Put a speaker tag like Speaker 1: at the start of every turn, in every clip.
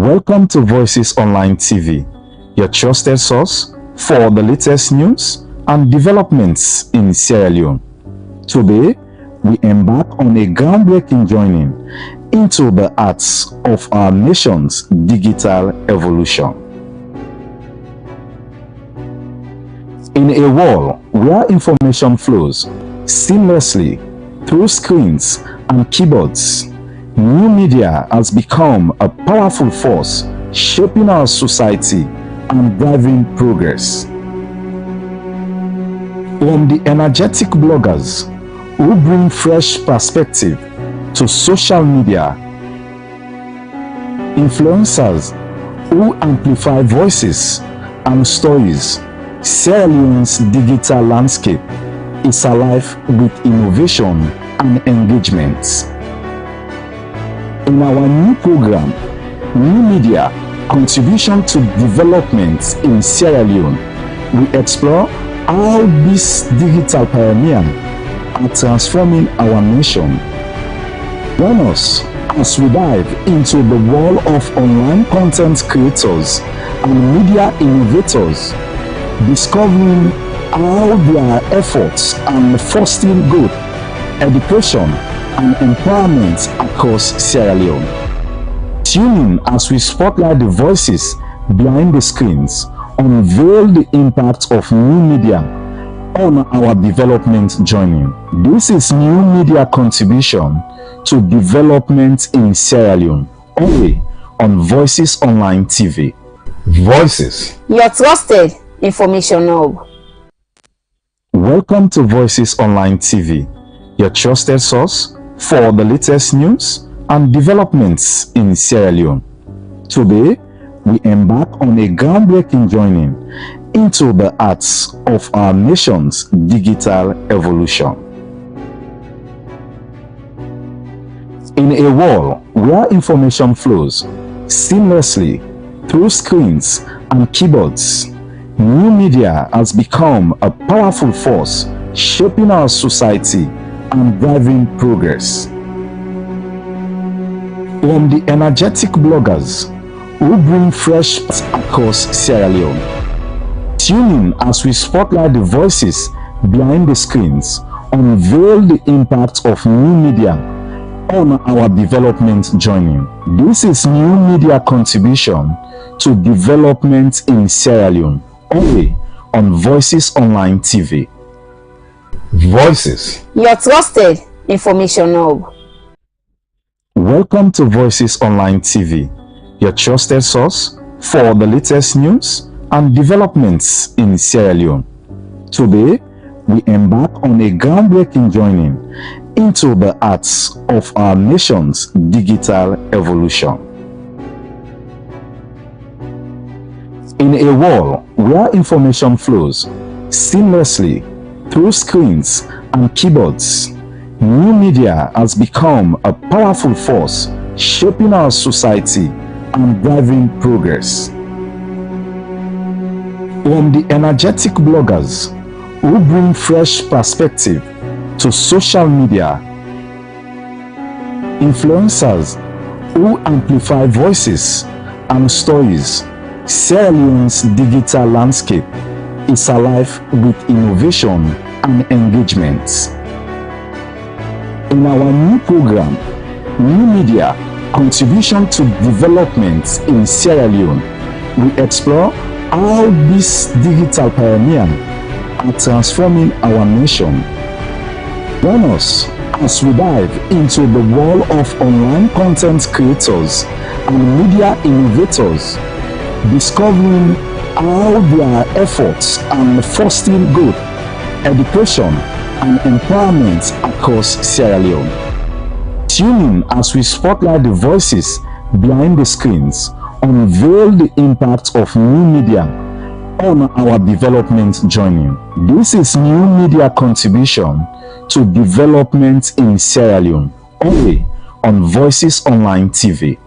Speaker 1: Welcome to Voices Online TV, your trusted source for the latest news and developments in Sierra Leone. Today, we embark on a groundbreaking journey into the arts of our nation's digital evolution. In a world where information flows seamlessly through screens and keyboards, new media has become a powerful force shaping our society and driving progress. From the energetic bloggers who bring fresh perspective to social media, influencers who amplify voices and stories, Sierra Leone's digital landscape is alive with innovation and engagement. In our new program, New Media Contribution to Development in Sierra Leone, we explore how these digital pioneers are transforming our nation. Join us as we dive into the world of online content creators and media innovators, discovering how their efforts are fostering growth, education, and empowerment across Sierra Leone. Tune in as we spotlight the voices behind the screens, unveil the impact of new media on our development journey. This is New Media Contribution to Development in Sierra Leone, only on Voices Online TV. Voices,
Speaker 2: your trusted information hub.
Speaker 1: Welcome to Voices Online TV, your trusted source for the latest news and developments in Sierra Leone. Today, we embark on a groundbreaking journey into the arts of our nation's digital evolution. In a world where information flows seamlessly through screens and keyboards, new media has become a powerful force shaping our society and driving progress. From the energetic bloggers who bring fresh across Sierra Leone, tune in as we spotlight the voices behind the screens, unveil the impact of new media on our development journey. This is New Media Contribution to Development in Sierra Leone, only on Voices Online TV. Voices,
Speaker 2: your trusted information hub.
Speaker 1: Welcome to Voices Online TV, your trusted source for the latest news and developments in Sierra Leone. Today, we embark on a groundbreaking journey into the arts of our nation's digital evolution. In a world where information flows seamlessly through screens and keyboards, new media has become a powerful force shaping our society and driving progress. From the energetic bloggers who bring fresh perspective to social media, influencers who amplify voices and stories, Sierra Leone's digital landscape is alive with innovation and engagement. In our new program, New Media Contribution to Development in Sierra Leone, we explore how these digital pioneers are transforming our nation. Join us as we dive into the world of online content creators and media innovators, discovering how their efforts are fostering growth, education, and empowerment across Sierra Leone. Tune in as we spotlight the voices behind the screens, unveil the impact of new media on our development journey. This is New Media Contribution to Development in Sierra Leone, only on Voices Online TV.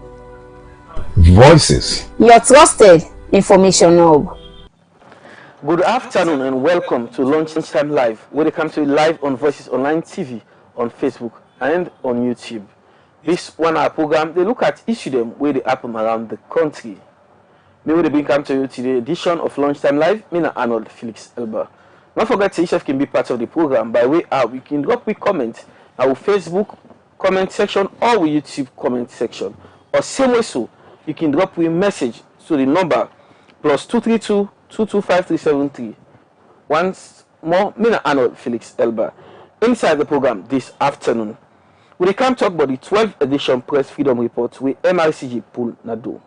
Speaker 1: Voices,
Speaker 2: your trusted information hub.
Speaker 3: Good afternoon and welcome to Lunchtime Live, where they come to you live on Voices Online TV, on Facebook and on YouTube. This 1 hour program, they look at issue them where they happen around the country. Me will bring come to you to the edition of Lunchtime Live. Me na Arnold Felix Elba. Don't forget to yourself can be part of the program by way of you can drop a comment our Facebook comment section or our YouTube comment section. Or same way so you can drop a message to the number +232 225 Once more, me na Arnold Felix Elba. Inside the program this afternoon, we can talk about the 12th edition Press Freedom Report with MRCG pull na do.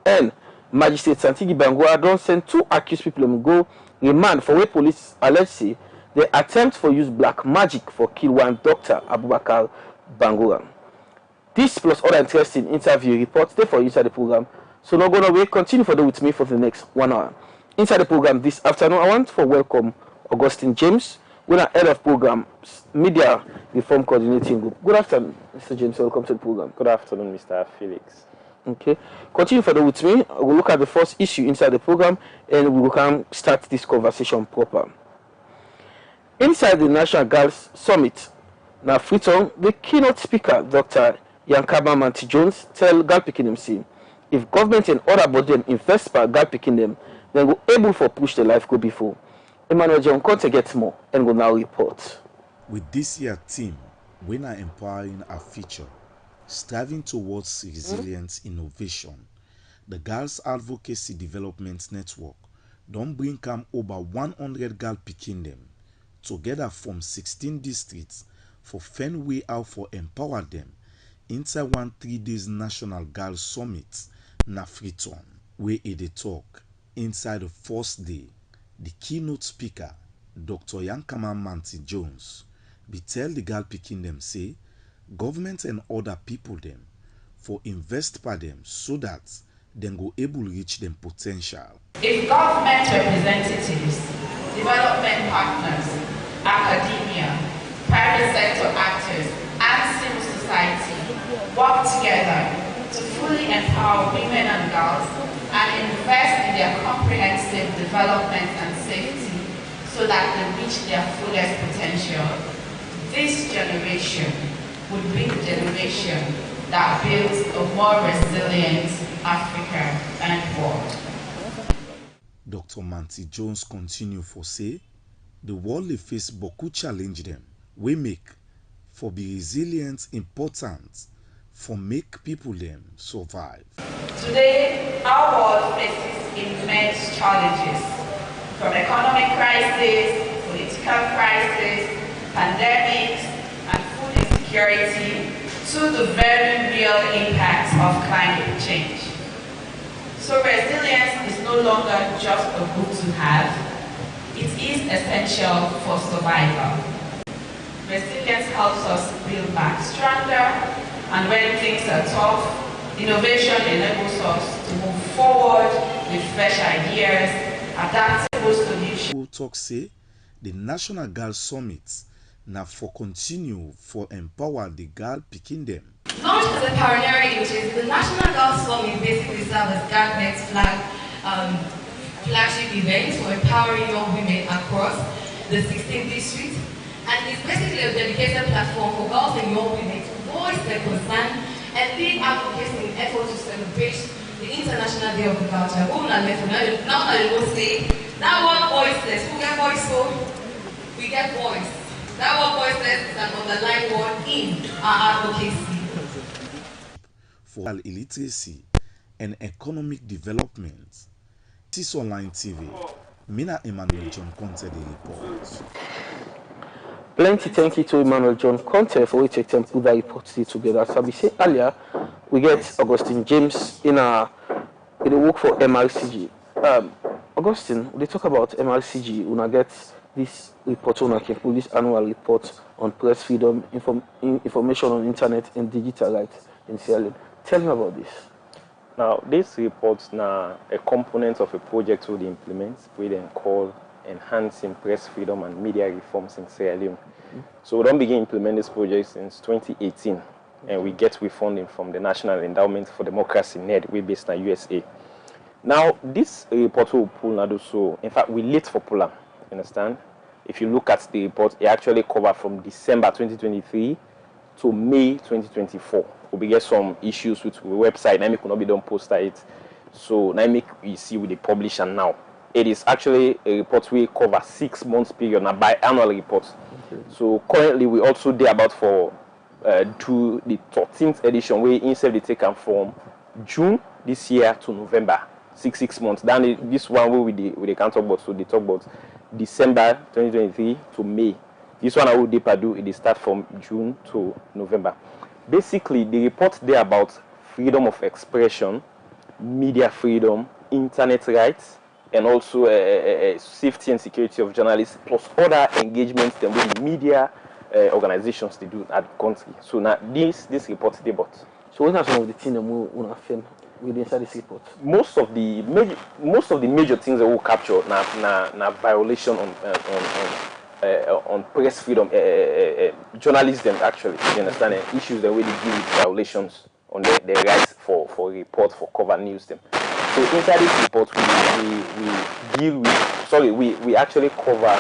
Speaker 3: And Magistrate Santigi Bangura don't send 2 accused people to go remand for where police allege say they attempt for use black magic for kill one Dr. Abubakar Bangura. This plus other interesting interview reports there for you inside the program. So not gonna wait, continue for with me for the next 1 hour. Inside the program this afternoon, I want to welcome Augustine James, we are head of programs, Media Reform Coordinating Group. Good afternoon, Mr. James. Welcome to the program.
Speaker 4: Good afternoon, Mr. Felix.
Speaker 3: Okay. Continue further with me. We'll look at the first issue inside the program and we will start this conversation proper. Inside the National Girls Summit, now Freetown, the keynote speaker, Dr. Yankama Manti Jones, tell girl picking them say, if government and other body invest by girl picking them, then we're able for push the life go before. Emmanuel John Conte gets more and will now report.
Speaker 5: With this year team, we are empowering our future, striving towards resilient innovation. The Girls Advocacy Development Network don't bring come over 100 girl picking them together from 16 districts for find way out for empower them inside one 3 days National Girls Summit na Freetown, where they talk inside the first day. The keynote speaker, Dr. Yankama Manti Jones, be tell the girl picking them say, government and other people them for invest by them so that then go able reach them potential.
Speaker 6: If government representatives, development partners, academia, private sector actors, and civil society work together to fully empower women and girls and invest in their comprehensive development and safety so that they reach their fullest potential, this generation would be the generation that builds a more resilient Africa and world.
Speaker 5: Dr. Manti Jones continue for say, the world they face beaucoup challenge them. We make for be resilient important for make people them survive.
Speaker 6: Today, our world faces immense challenges, from economic crisis, political crisis, pandemics, and food insecurity, to the very real impacts of climate change. So resilience is no longer just a good to have, it is essential for survival. Resilience helps us build back stronger, and when things are tough, innovation enables us to move forward with fresh ideas, adaptable solutions.
Speaker 5: Who talk say the National Girls Summit now for continue for empower the girl picking them.
Speaker 7: Launched as a pioneering initiative, the National Girls Summit basically serves as government's flagship event for empowering young women across the 16 districts, and it's basically a dedicated platform for girls and young women to voice their concern and lead advocacy in efforts to celebrate the International Day of the Culture. Now I will say, that one voiceless, who get voice so? We get voice. That one voiceless is an underlying word in our advocacy.
Speaker 5: For illiteracy and economic development, this online TV, Mina Emmanuel John Conte the report.
Speaker 3: Plenty thank you to Emmanuel John Conte for we take time to put that report together. So we said earlier, we get Augustine James in the work for MRCG. Augustine, they talk about MRCG. When get this report on this annual report on press freedom, information on internet and digital rights in Sierra Leone. Tell me about this.
Speaker 4: Now, this report is now a component of a project we implement, we then call Enhancing Press Freedom and Media Reforms in Sierra Leone. So we don't begin implement this project since 2018, and we get funding from the National Endowment for Democracy, NED, we based in USA. Now, this report will pull now, so in fact, we late for pull, understand? If you look at the report, it actually covered from December 2023 to May 2024. We get some issues with the website. Now, could not be done poster it. So now we see with the publisher now. It is actually a report we cover 6 months period now biannual reports. Okay. So currently we also there about for to the 13th edition where instead they take from June this year to November, 6 months. Then this one where we can't talk about, so they talk about December 2023 to May. This one I will deeper do it start from June to November. Basically the report there about freedom of expression, media freedom, internet rights, and also safety and security of journalists, plus other engagements than with media organizations they do at the country. So now this report is about.
Speaker 3: So what are some of the things that we have within inside this report?
Speaker 4: Most of the major things that we capture na violation on press freedom, journalism actually. You understand? Issues that we deal with violations on their rights for report, for cover news them. So inside this report we actually cover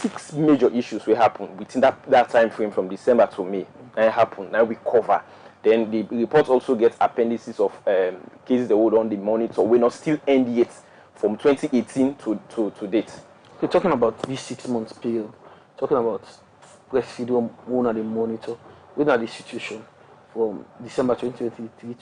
Speaker 4: 6 major issues will happen within that time frame from December to May. And it happened. Now we cover. Then the report also gets appendices of cases that hold on the monitor. We're not still end yet from 2018 to date.
Speaker 3: We're talking about this 6 months period. Talking about press freedom on the monitor. What are the situation from December 2023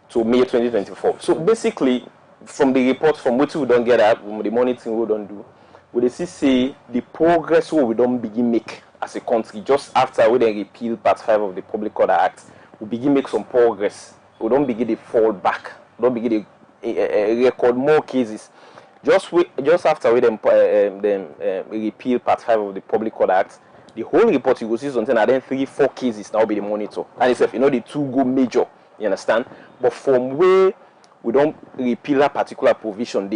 Speaker 4: to May 2024. So basically, from the report, from what we don't get at, from the monitoring we don't do, we see the progress we don't begin make as a country just after we then repeal Part 5 of the Public Order Act. We begin make some progress. We don't begin to fall back. We don't begin to record more cases. Just after we then repeal Part 5 of the Public Order Act, the whole report you will see something and then 3-4 cases now be the monitor. And it's the 2 go major. You understand? But from where we don't repeal that particular provision,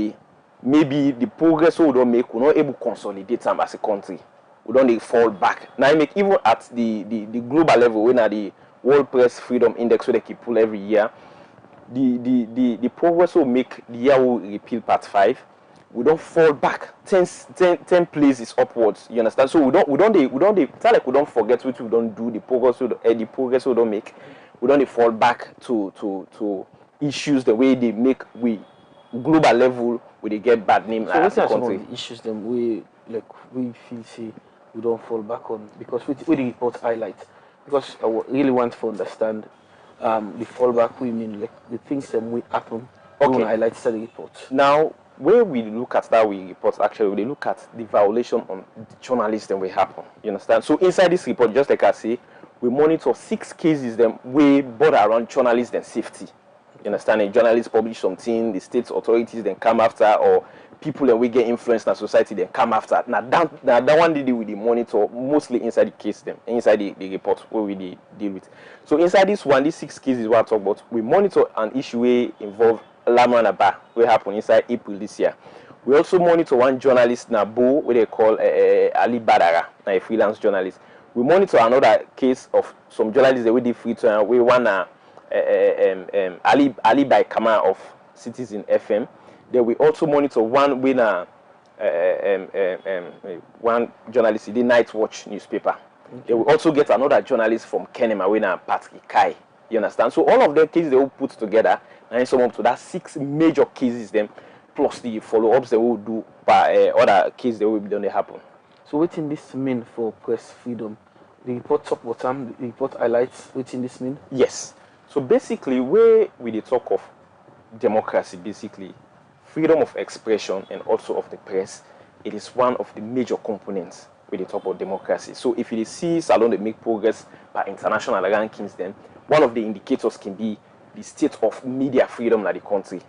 Speaker 4: maybe the progress we don't make, we're not able to consolidate them as a country. We don't fall back. Now, I make even at the global level, when at the World Press Freedom Index, where they keep pull every year, the progress we make the year we repeal Part 5, we don't fall back 10 places upwards. You understand? So we don't it's not like we don't forget what we don't do, the progress we don't make. We don't fall back to issues the way they make we global level where they get bad name as a country.
Speaker 3: Some of the issues them we feel say we don't fall back on because we the report highlight, because I really want to understand the fallback we mean, like the things that we happen. Okay. We highlight the report.
Speaker 4: Now where we look at that we report, actually we look at the violation on the journalists that will happen. You understand? So inside this report, just like I say, we monitor 6 cases them we border around journalists and safety. You understand? A journalist publish something, the state authorities then come after, or people that we get influence in the society then come after. Now that one they deal with the monitor mostly inside the case them, inside the report where we deal with. So inside this one, these 6 cases what I talk about, we monitor an issue where involve Lamran Abba, where happened inside April this year. We also monitor one journalist Nabo, where they call Ali Badara, a freelance journalist. We monitor another case of some journalists that we did free to, we want Ali by Kama of Citizen FM. Then we also monitor one winner, one journalist in the Night Watch newspaper. Okay. Then we also get another journalist from Kenema, winner Patrick Kai. You understand? So all of them cases they all put together and sum up to that 6 major cases them, plus the follow-ups they will do by other cases that will be done they happen.
Speaker 3: So what in this mean for press freedom? The report top bottom, the report highlights what in this mean?
Speaker 4: Yes. So basically where we talk of democracy, basically freedom of expression and also of the press, it is one of the major components when they talk about democracy. So if you see Salon they make progress by international rankings, then one of the indicators can be the state of media freedom in the country.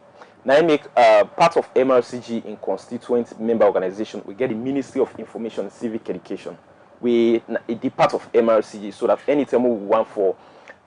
Speaker 4: Now I make part of MRCG in constituent member organization. We get the Ministry of Information and Civic Education. We a part of MRCG so that anytime we want for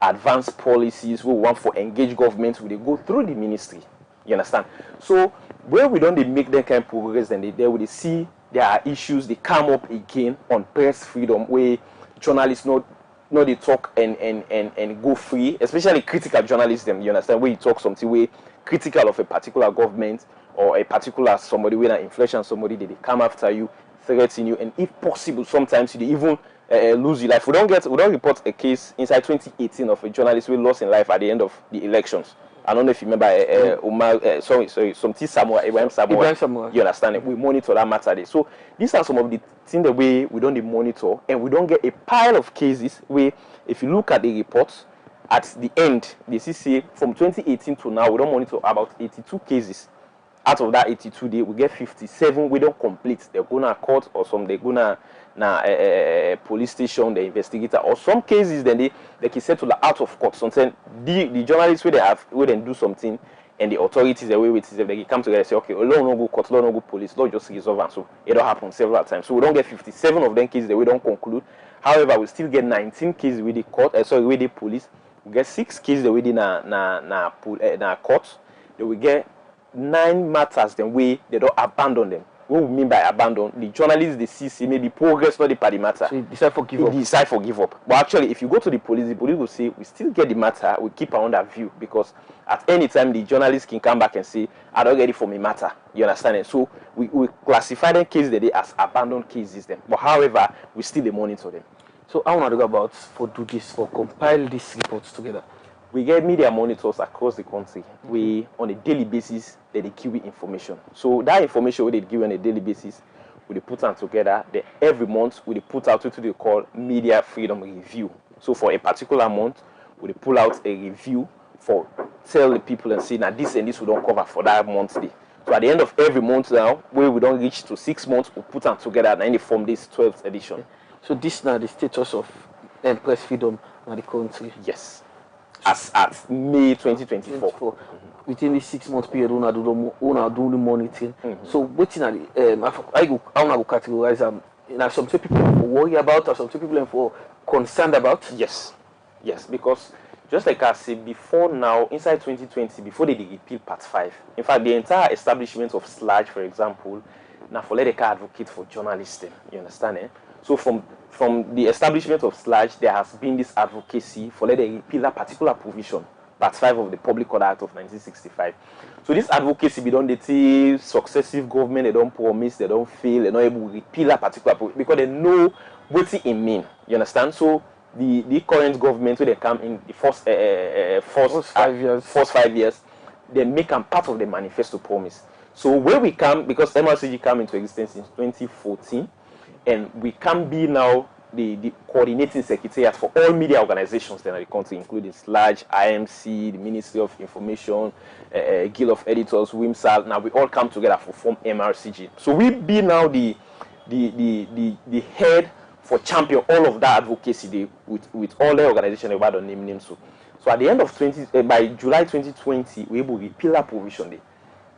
Speaker 4: advanced policies, we want for engaged government, we go through the ministry. You understand? So where we don't make that kind of progress, then they will see there are issues they come up again on press freedom where journalists not they talk and go free, especially critical journalism. You understand? Where you talk something where critical of a particular government or a particular somebody, when an influential somebody, they come after you, threaten you, and if possible, sometimes they even lose your life. We don't report a case inside 2018 of a journalist who lost his life at the end of the elections. I don't know if you remember Umar, Ibrahim Samoa. You understand it? We monitor that matter there. So these are some of the things the way we don't monitor, and we don't get a pile of cases where, if you look at the reports, at the end, the CCA from 2018 to now, we don't monitor about 82 cases. Out of that 82 days, we get 57 we don't complete. They're gonna court, or some they're gonna police station, the investigator, or some cases then they can settle out of court. Sometimes the journalists where they do something, and the authorities the way with they can come together and say, okay, law no go court, law no go police, law just resolve, and so it don't happen several times. So we don't get 57 of them cases that we don't conclude. However, we still get 19 cases with the court, with the police. We get 6 cases that we did na court. Then we get 9 matters then they don't abandon them. What we mean by abandon, the journalists they see maybe progress not the party matter.
Speaker 3: So you decide for give up.
Speaker 4: But actually, if you go to the police will say we still get the matter, we keep our under view, because at any time the journalists can come back and say, I don't get it for me matter. You understand it? So we classify them cases that they as abandoned cases then. But however, we still monitor them.
Speaker 3: So I want to talk about for compile these reports together.
Speaker 4: We get media monitors across the country. We, on a daily basis, they give you information. So that information they give you on a daily basis, we put them together. Then every month, we put out what they call media freedom review. So for a particular month, we pull out a review for tell the people and say, now this and this we don't cover for that monthly. So at the end of every month now, where we don't reach to 6 months, we put them together and then form this 12th edition.
Speaker 3: So this now the status of press freedom in the country.
Speaker 4: Yes. As at May 2024.
Speaker 3: Within this 6 month period, we do the monitoring. So waiting at I go categorize them. Some people worry about, or some people for concerned about.
Speaker 4: Yes, because just like I said before, now inside 2020, before they repeal Part 5, in fact, the entire establishment of SLAG, for example, now for let the advocate for journalists. You understand? So from the establishment of SLAG, there has been this advocacy for let them repeal that particular provision, Part 5 of the Public Order Act of 1965. So this advocacy be done, they see successive government, they don't promise, they don't fail, they're not able to repeal that particular provision because they know what it mean. You understand? So the current government, when they come in the first 5 years, they make them part of the manifesto promise. So where we come, because MRCG came into existence in 2014, and we can be now the coordinating secretariat for all media organizations in the country, including SLAG, IMC, the Ministry of Information, Guild of Editors, WIMSAL. Now we all come together to form MRCG. So we be now the head for champion all of that advocacy with all the organizations about the name. So at the end of by July 2020, we able to repeal that provision there.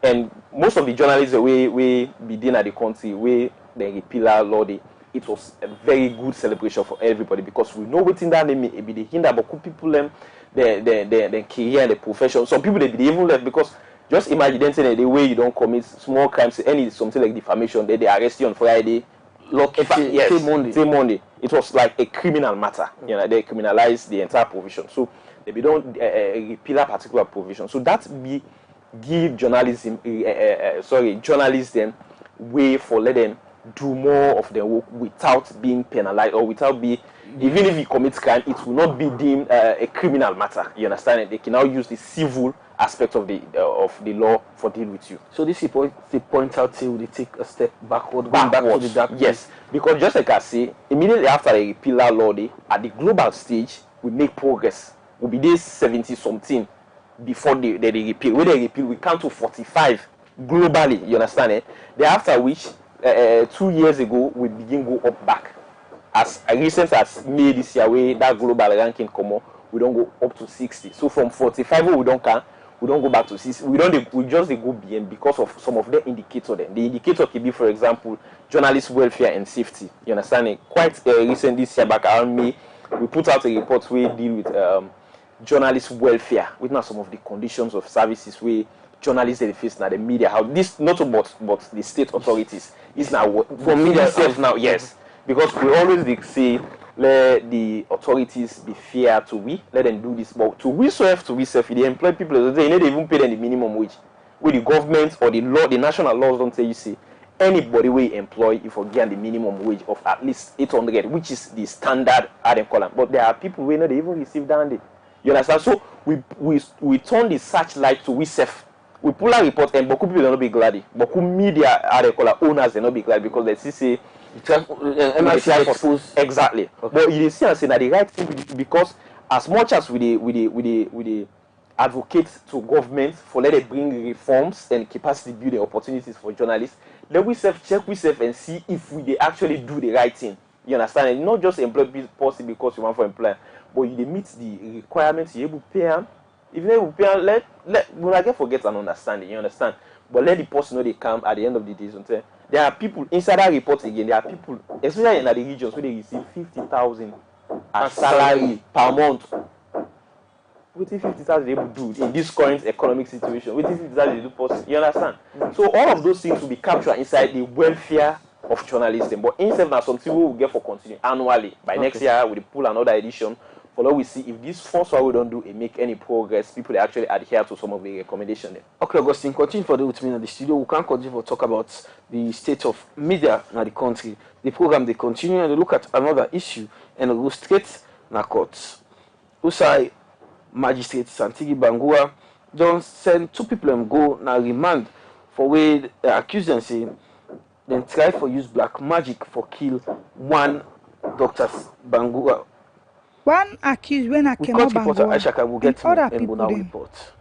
Speaker 4: And most of the journalists we begin at the country where they repeal our law day, it was a very good celebration for everybody because we know what's in that name it be the hinder but people them their career and the profession. Some people they even left because just imagine then saying the way you don't commit small crimes, any something like defamation, they arrest you on Friday, lock say Monday. It was like a criminal matter. You know, they criminalized the entire provision. So they don't repeal a particular provision. So that give journalists way for let them do more of their work without being penalized or without even if you commit crime, it will not be deemed a criminal matter. You understand it? They can now use the civil aspect of the law for deal with you.
Speaker 3: So this they point out till they take a step backward, going back to the dark.
Speaker 4: Yes, because just like I say, immediately after the repeal law day, at the global stage, we make progress. We'll be there 70 something before they repeal. When they repeal, we count to 45 globally. You understand it? Thereafter which 2 years ago we begin go up back. As recent as May this year, where that global ranking come up, we don't go up to 60. So from 45 we don't go back to 60. We just go beyond because of some of the indicators. The indicator can be, for example, journalist welfare and safety. You understand it? Quite recent this year, back around May, we put out a report where we deal with journalist welfare, witness some of the conditions of services where journalists they face now the media. How this not about but the state authorities is now for media itself now. Yes, because we always say let the authorities be fair to let them do this, but to we self they employ people they need to even pay them the minimum wage. With the government or the law, the national laws don't tell you say anybody we employ if we get the minimum wage of at least 800, which is the standard at the column. But there are people we know they even receive down there. You understand? So we turn the searchlight to we self. We pull a report and Boku people will not be glad. Boku media at the column owners will not be glad because they say
Speaker 3: MRC exposed.
Speaker 4: Exactly. Okay. But you see, I say that the right thing because as much as we advocate to government for let it bring reforms and capacity building opportunities for journalists, let we check and see if we actually do the right thing. You understand? And not just employ people because you want for employer, but you meet the requirements, you able to pay them. If you able to pay them, when I get forget and understanding, you understand? But let the person know they come at the end of the day. Sometimes there are people inside that report again. There are people, especially in the regions where they receive 50,000 as salary per month. What if 50,000 they able to do in this current economic situation? What if 50,000 they do possible? You understand? So all of those things will be captured inside the welfare of journalism. But instead of something we will get for continue annually. By next year, we will pull another edition. For now, we see if this first one we don't do it make any progress, people they actually adhere to some of the recommendations there.
Speaker 3: Okay, Augustine, continue for the with me in the studio. We can continue to talk about the state of media in the country. The program they continue and they look at another issue and go straight na courts. Usai Magistrate Santigi Bangua don't send two people and go na remand for where they accuse them say then try for use black magic for kill one Dr. Bangua.
Speaker 8: One accused when I came up and other people then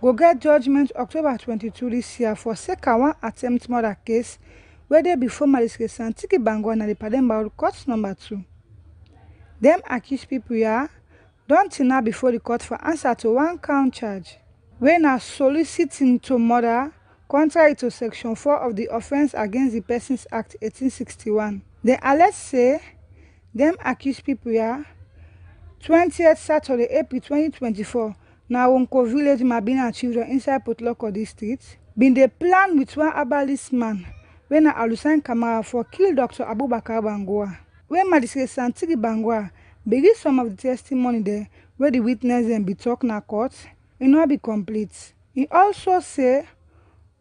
Speaker 8: go get judgment October 22 this year for second one attempt murder case where they before Magistrate Santigi Bangua na the Pademba court number 2. Them accused people here don't now before the court for answer to one count charge when are soliciting to murder contrary to section 4 of the Offence Against the Persons Act 1861. The alleged say them accused people here 20th Saturday, April 2024, now Wonko village Mabina children inside Potloko district, been the plan with one herbalist man when Alusan Kamara for kill Dr. Abubakar Bangua. When Magistrate Santigi Bangua begin some of the testimony there where the witness and be talk na court, it not be complete. He also say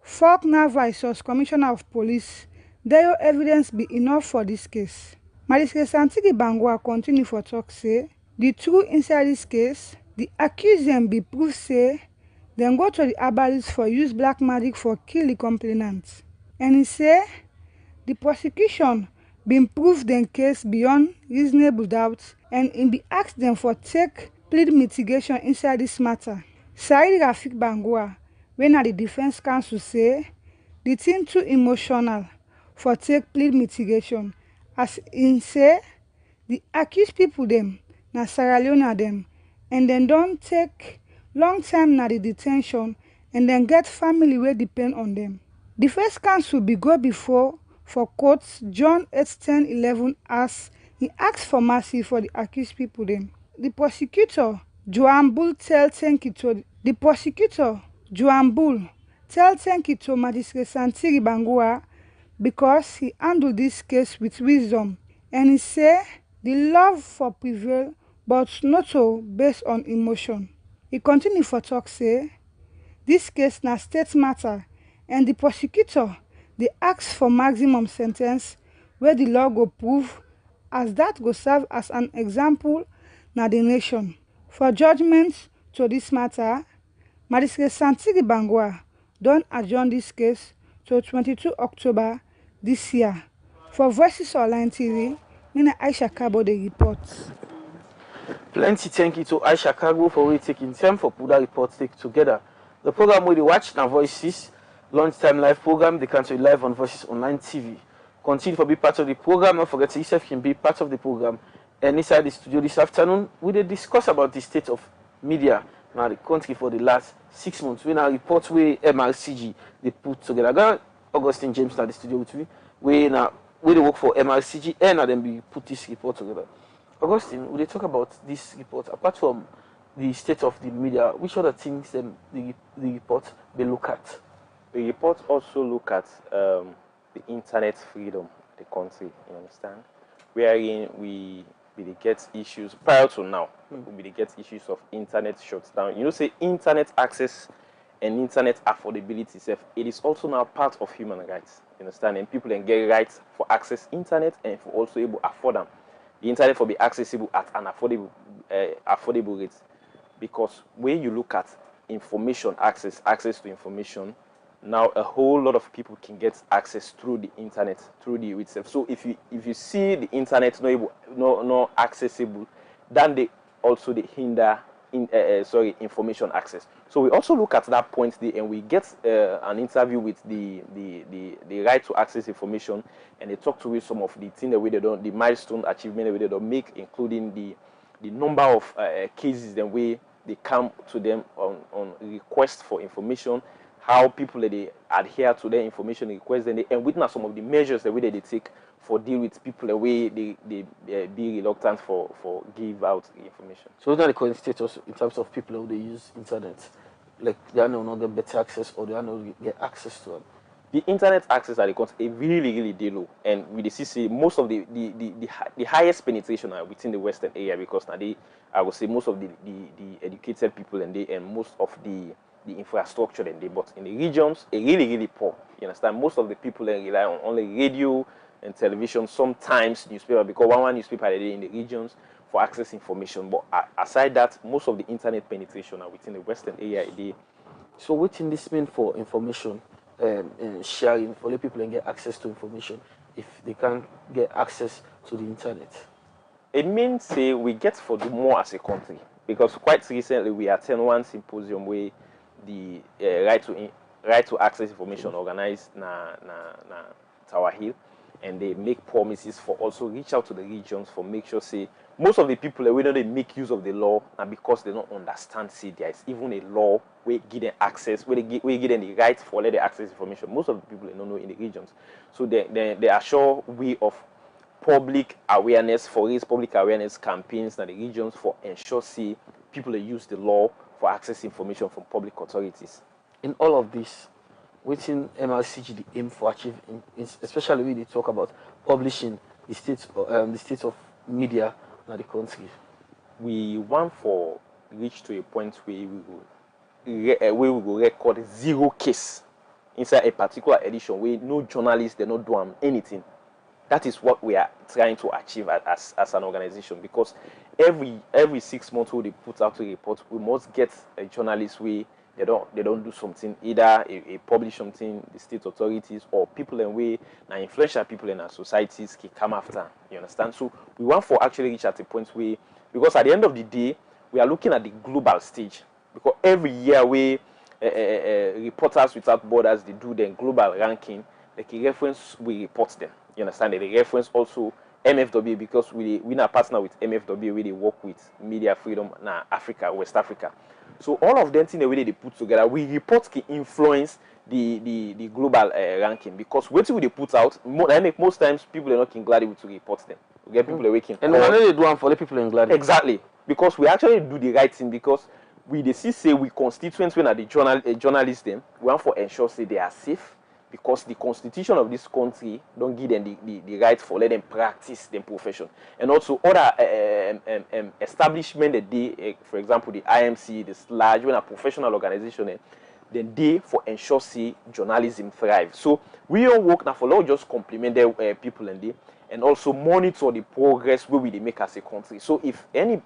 Speaker 8: Faulkner Vice Commissioner of Police, their evidence be enough for this case. Magistrate Santigi Bangua continue for talk say the truth inside this case, the accused them be proved say then go to the herbalist for use black magic for kill the complainant. And he say the prosecution been proved them case beyond reasonable doubt and it be asked them for take plead mitigation inside this matter. Said Rafik Bangua, when at the defense counsel say the thing too emotional for take plead mitigation as in say the accused people them na Sierra Leone them and then don't take long time na the detention and then get family where depend on them. The first counsel be go before for courts John 8:10:11 as he asked for mercy for the accused people them. The prosecutor Joan Bull tell thank you to Magistrate Santigi Bangua because he handled this case with wisdom and he say the love for prevail but not so based on emotion. He continue for talk say this case na state matter and the prosecutor they ask for maximum sentence where the law go prove as that go serve as an example na the nation. For judgment to this matter, Magistrate Santigi Bangua don't adjourn this case to 22 October this year. For Voices Online TV, Nina Aisha Kabo the report.
Speaker 3: Plenty thank you to Aisha Kabo for taking time for put that report take together. The program we watch now Voices lunchtime live program. They can see live on Voices Online TV. Continue to be part of the program. Don't forget yourself can be part of the program. And inside the studio this afternoon, we will discuss about the state of media in the country for the last 6 months. We now report where MRCG they put together. I got Augustine James in the studio with me. We they work for MRCG and then we put this report together. Augustine, we talk about this report apart from the state of the media. Which other things the report they look at?
Speaker 4: The report also look at the internet freedom of the country. You understand? Wherein we get issues prior to now. We get issues of internet shuts down. You know, say internet access and internet affordability itself, it is also now part of human rights. You understand? And people then get rights for access internet and for also able to afford them. The internet for be accessible at an affordable rate. Because when you look at information access to information, now a whole lot of people can get access through the internet, through the itself. So if you see the internet not accessible, then they also they hinder information access. So we also look at that point there, and we get an interview with the right to access information, and they talk to us some of the things that the milestone achievement that we don't make, including the number of cases that they come to them on request for information, how people that they adhere to their information requests, and witness some of the measures that they take for deal with people the way they be reluctant for give out the information.
Speaker 3: So what are the current status in terms of people who they use internet? Like they are not get better access, or they are not get access to them?
Speaker 4: The internet access at the country is really low, and we see most of the highest penetration are within the western area, because now I would say most of the educated people and most of the infrastructure but in the regions it's really poor. You understand? Most of the people rely on only radio and television, sometimes newspaper, because one newspaper a day in the regions for access information. But aside that, most of the internet penetration are within the western area a day.
Speaker 3: So what in this mean for information sharing, for the people and get access to information if they can't get access to the internet?
Speaker 4: It means we get for do more as a country, because quite recently we attend one symposium where the right to access information organized na Tower Hill, and they make promises for also reach out to the regions for make sure most of the people whether they make use of the law, and because they don't understand there is even a law where give them access, where give them the right for let them access information. Most of the people they don't know in the regions, so they are sure way of public awareness for raise public awareness campaigns in the regions for ensure people use the law for access information from public authorities.
Speaker 3: In all of this, within MRCG the aim for achieve, especially when they talk about publishing the state of media in the country?
Speaker 4: We want for reach to a point where we will record 0 case inside a particular edition where no journalist they not do anything. That is what we are trying to achieve as an organization, because every 6 months we put out a report, we must get a journalist where they don't do something, either a publish something, the state authorities or people in way now influential people in our societies can come after. You understand? So we want for actually reach at a point where, because at the end of the day we are looking at the global stage, because every year we Reporters Without Borders, they do their global ranking, they can reference, we report them. You understand? They reference also MFW, because we are partner with MFW, where they work with media freedom in Africa, West Africa. So all of them things the way they put together, we report can influence the global ranking, because what we they put out, I make most times people are not glad to report them. We get people waking.
Speaker 3: And why they do one for the people in glad?
Speaker 4: Exactly, because we actually do the right thing, because we say we constituents when are the journalists them, we want for ensure they are safe, because the constitution of this country don't give them the right for let them practice their profession. And also other establishment that they, for example, the IMC, this large, when a professional organization, then they for ensure journalism thrive. So we all work now for law just complement their people and also monitor the progress where we they make as a country. So if any,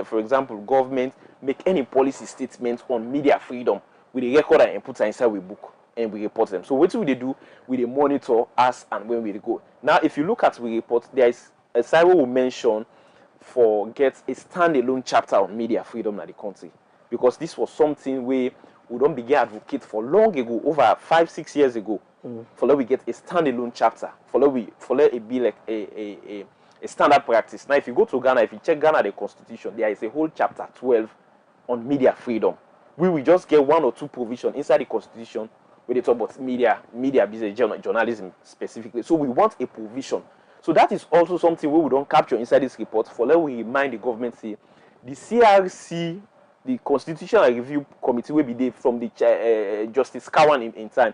Speaker 4: for example, government make any policy statements on media freedom, we record and put inside we book, and we report them. So what do they do? We monitor us and when we go. Now, if you look at we report, there is a side we will mention for get a standalone chapter on media freedom in the country, because this was something we don't begin advocate for long ago, over 5-6 years ago. For let we get a standalone chapter, for let it be like a standard practice. Now, if you go to Ghana, if you check Ghana the constitution, there is a whole chapter 12 on media freedom. We will just get 1 or 2 provisions inside the constitution where they talk about media business, journalism specifically. So we want a provision. So that is also something we don't capture inside this report. For let we remind the government, the CRC, the Constitutional Review Committee will be there from the Justice Cowan in time.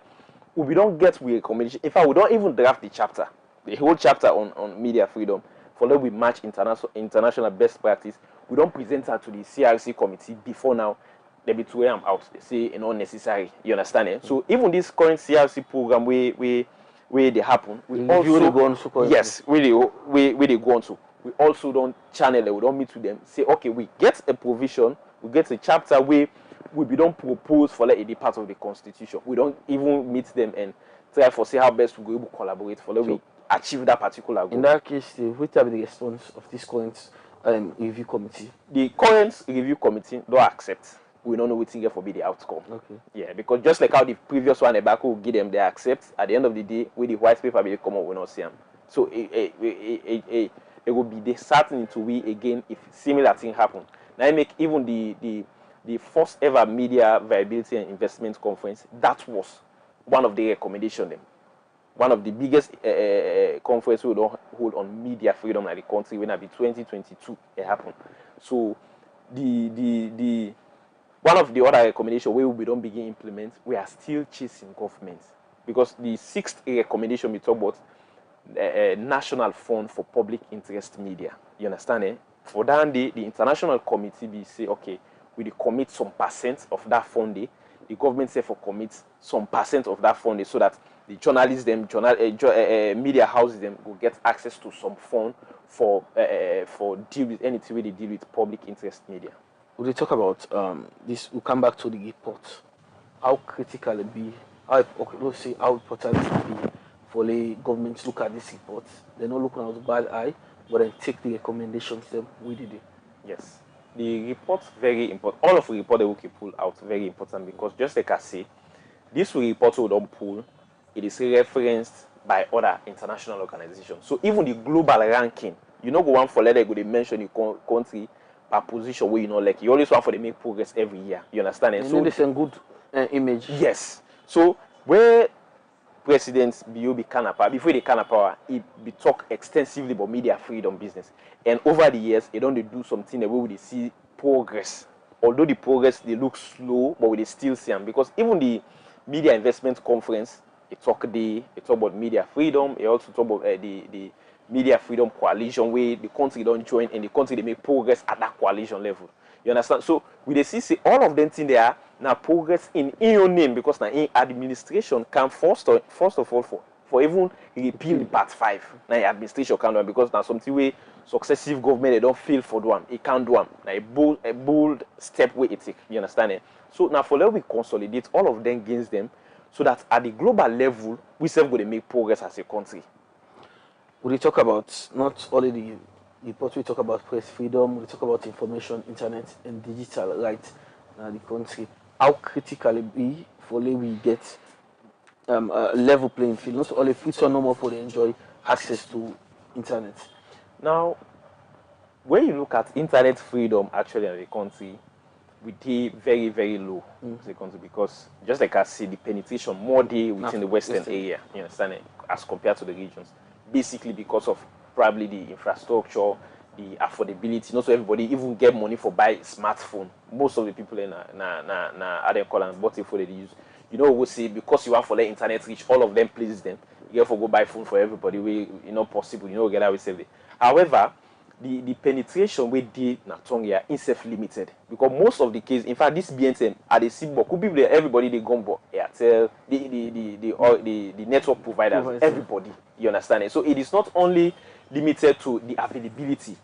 Speaker 4: We don't get we recommendation. In fact, we don't even draft the chapter, the whole chapter on media freedom. For let we match international best practice. We don't present that to the CRC committee before now. they be to am out. They say unnecessary. You understand it? So even this current CRC program where they happen, we also
Speaker 3: go on to
Speaker 4: yes, where they go on to. We also don't channel it. We don't meet with them. Say okay, we get a provision, we get a chapter where we don't propose for like a part of the constitution. We don't even meet them and try for see how best we go able to collaborate for like we achieve that particular goal.
Speaker 3: In that case, what will be the response of this current review committee?
Speaker 4: The current review committee don't accept. We don't know what thing for be the outcome.
Speaker 3: Okay.
Speaker 4: Yeah, because just like how the previous one, Ebako will give them the accept. At the end of the day, with the white paper will come up, we not see them. So it will be disheartening to we again if similar thing happen. Now I make even the first ever media viability and investment conference. That was one of the recommendations. Them. One of the biggest conference we don't hold on media freedom in the country when it be 2022 it happened. So the one of the other recommendations where we don't begin implement, we are still chasing government because the sixth recommendation we talk about national fund for public interest media. You understand? Eh? For that day, the international committee be say okay, we commit some percent of that funding. The government say for commit some percent of that funding so that the journalists, media houses, them will get access to some fund for deal with anything where they deal with public interest media.
Speaker 3: We'll talk about this. We'll come back to the report. How critical it be? How let's say how important it be for the government to look at this report. They're not looking at the bad eye, but then take the recommendations them we did it.
Speaker 4: Yes. The report very important. All of the report that we can pull out very important because just like I say, this report we don't pull, it is referenced by other international organizations. So even the global ranking, you know, go one for letter go they mention the country per position where you know like you always want for them make progress every year. You understand? And
Speaker 3: so
Speaker 4: so
Speaker 3: they send good image.
Speaker 4: Yes. So where President B.O.B. Kanapa, before the Kanapa, he talk extensively about media freedom business. And over the years, they don't do something that we see progress. Although the progress, they look slow, but we still see them. Because even the media investment conference, it talk about media freedom. It also talk about the media freedom coalition where the country don't join and the country they make progress at that coalition level. You understand? So we see all of them things there now progress in your name because now in administration can first of all for even repeal the part 5. Now administration can do it because now something where successive government they don't feel for do one. It can't do one. Now a bold step where it take. You understand it? So now for let we consolidate all of them against them so that at the global level we self going to make progress as a country.
Speaker 3: We talk about not only the report, we talk about press freedom, we talk about information, internet, and digital rights in the country. How critical it be for we get a level playing field, not only free so normal for they enjoy access to internet.
Speaker 4: Now, when you look at internet freedom actually in the country, we did very, very low in the country because just like I see the penetration more day within the western area, you understand it, as compared to the regions. Basically because of probably the infrastructure, the affordability. Not so everybody even get money for buy smartphone. Most of the people in they call and bought it for they use. You know, we say because you want for the internet reach, all of them pleases them. You have to go buy phone for everybody. We possible. You know, get out with save it. However, the penetration we did na Tonga is self-limited because most of the case, in fact, this BNTM at the SIBO could be everybody they go but Airtel, the network providers, everybody. You understand it? So it is not only limited to the availability,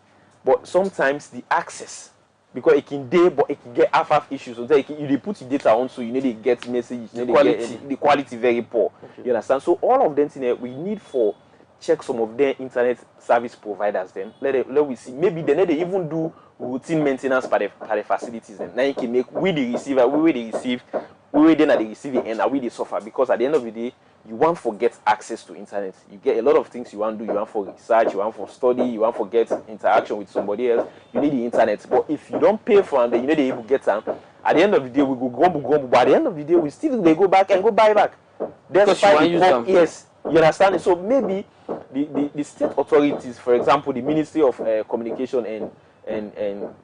Speaker 4: but sometimes the access because it can but it can get half issues. So you put your data on, so you need to get messages, you need to get the quality very poor. Okay. You understand? So all of them we need for check some of their internet service providers then let we see maybe they even do routine maintenance for the facilities then now you can make we the receiver we the receive we then at the receiving end and we the suffer because at the end of the day you want to get access to internet. You get a lot of things you want to do. You want for research, you want for study, you want for get interaction with somebody else. You need the internet. But if you don't pay for them, then you need to able get them. At the end of the day, we go, but at the end of the day, we still they go back and go buy back. That's why we come. Yes, you understand? So maybe the state authorities, for example, the Ministry of Communication and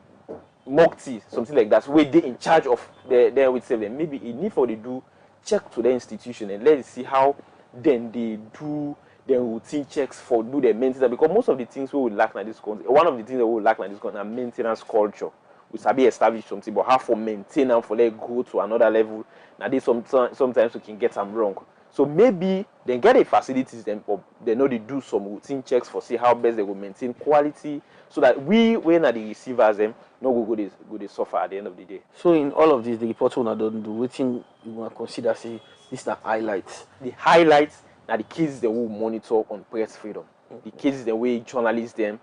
Speaker 4: MOCT, something like that, where they in charge of their with them. Maybe it need for they do check to the institution and let's see how then they do their routine checks for do their maintenance because most of the things we would lack in this country, one of the things that we would lack in this country are maintenance culture. we sabi establish something, but how for maintain and for let go to another level. Now they sometimes we can get them wrong. So maybe they get a facilities them, or they know they do some routine checks for see how best they will maintain quality, so that we when are the receivers them no go they suffer at the end of the day.
Speaker 3: So in all of this, the report will not don't do waiting you want to consider say this are highlights.
Speaker 4: The highlights are the cases they will monitor on press freedom. The cases the way journalists them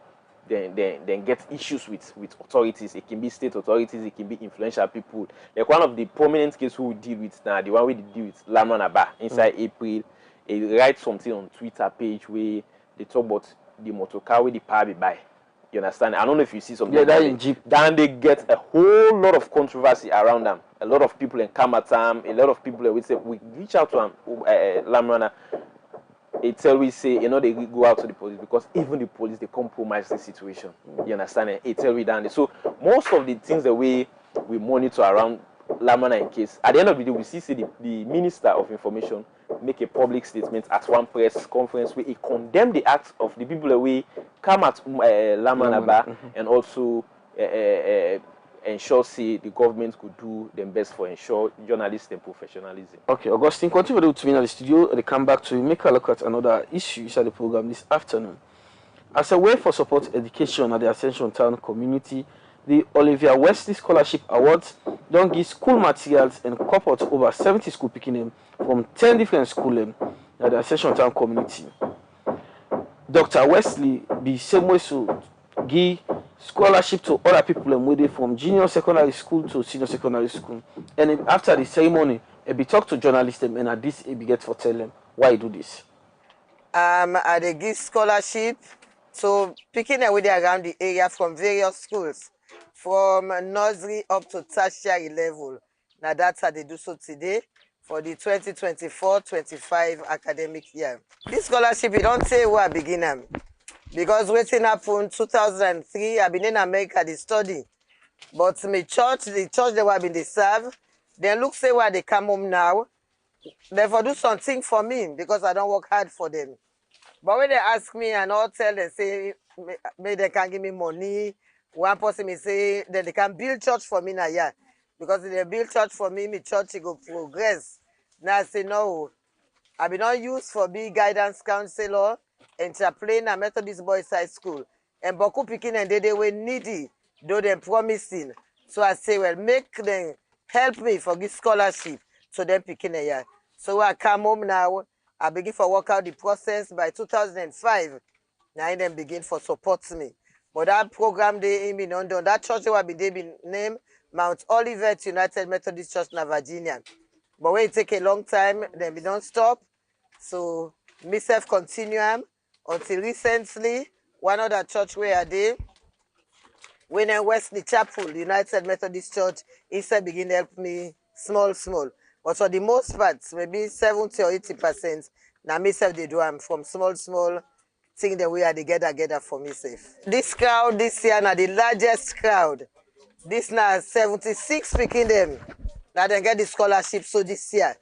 Speaker 4: then get issues with authorities. It can be state authorities, it can be influential people. Like one of the prominent cases who we deal with now, the one we deal with LEONE inside April, he writes something on Twitter page where they talk about the motor car with the power be buy. You understand? I don't know if you see something.
Speaker 3: Yeah, that in Jeep.
Speaker 4: Then they get a whole lot of controversy around them. A lot of people come at them. A lot of people we say we reach out to LEONE. It's always say, you know, they go out to the police because even the police they compromise the situation. You understand? It's always done. So most of the things that we monitor around LEONE in case, at the end of the day, we see the Minister of Information make a public statement at one press conference where he condemned the acts of the people that we come at LEONE and also ensure say the government could do their best for ensure journalists and professionalism.
Speaker 3: Okay, Augustine, continue to be in the studio. They come back to make a look at another issue inside the program this afternoon. As a way for support education at the Ascension Town community, the Olivia Wesley Scholarship Awards don't give school materials and corporate over 70 school picking them from 10 different schools at the Ascension Town community. Dr. Wesley be same way so give scholarship to other people whether from junior secondary school to senior secondary school. And after the ceremony, it be talk to journalists and at this it be get for tell them why you do this.
Speaker 9: I they give scholarship to picking away around the area from various schools, from nursery up to tertiary level. Now that's how they do so today for the 2024-25 academic year. This scholarship, you don't say where I begin them. Because waiting happened 2003, I've been in America, they study. But my church, the church they were been they serve, then look say where they come home now. Therefore do something for me because I don't work hard for them. But when they ask me and all tell them, say, maybe they can give me money. One person may say, then they can build church for me now, yeah. Because if they build church for me, my church will progress. Now I say, no, I've been not used for being guidance counselor and chaplain at Methodist Boys High School. And Boku picking and they were needy, though they're promising. So I say, well, make them help me for this scholarship. So them picking a year. So I come home now, I begin for work out the process by 2005. Now I then begin for support me. But that program they been under that church they been named Mount Olivet United Methodist Church in Virginia. But when it take a long time, then we don't stop. So myself continue until recently, one other church where I did, when I Wesley Chapel, United Methodist Church, instead begin to help me small. But for the most part, maybe 70 or 80%, now myself they do from small thing that we are together for myself. This crowd this year now the largest crowd. This now 76 picking them. Now they get the scholarship so this year.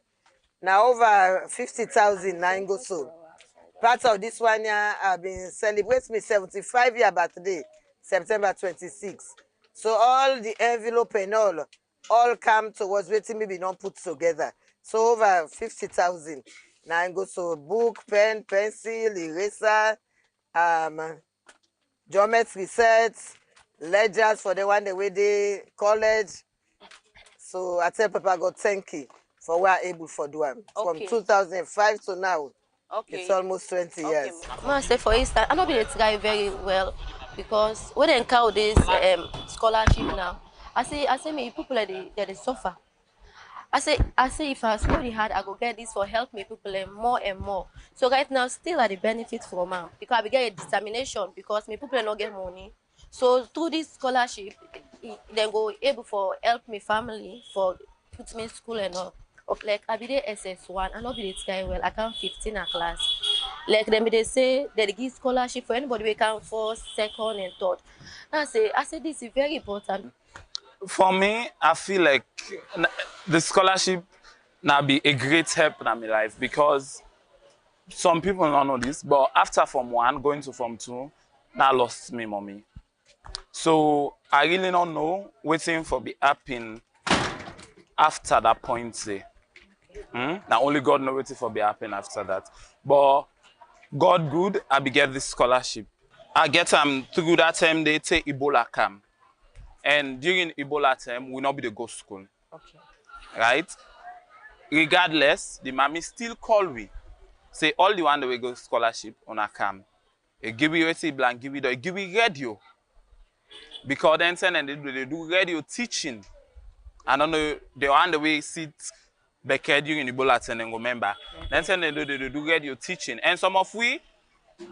Speaker 9: Now over 50,000 now go so. Part of this one year I've been celebrating my 75-year birthday, September 26. So all the envelope and all come towards waiting maybe not put together. So over 50,000. Now I go so book, pen, pencil, eraser, geometry sets, ledgers for the one the way they college. So I tell Papa God thank you for what I'm able for do them. Okay. From 2005 to now. Okay. It's almost 20 years.
Speaker 10: I say for instance, I'm not being this guy very well because when they count this scholarship now, I say me people they suffer. I say if I study hard, I go get this for help me people more and more. So right now still I the benefit from because I get a determination because me people not get money. So through this scholarship, then go able for help me family for put me in school and all. Like I be there SS1, I not be this guy well. I come 15 a class. Like them they say they give scholarship for anybody we come first, second, and third. I say this is very important.
Speaker 11: For me, I feel like the scholarship now be a great help in my life because some people don't know this, but after Form 1 going to Form 2, now lost me mommy. So I really don't know waiting for be happen after that point say. Now only God know waiting for be happen after that. But God good, I be get this scholarship. I get through that time they take Ebola camp. And during Ebola time, we not be the go school.
Speaker 9: Okay.
Speaker 11: Right? Regardless, the mommy still call me. Say all the one that we go scholarship on a camp. They give you a blank, give you radio. Because then and they do radio teaching. I don't know the one the way sit back during Ebola time and remember. Then they do radio teaching. And some of we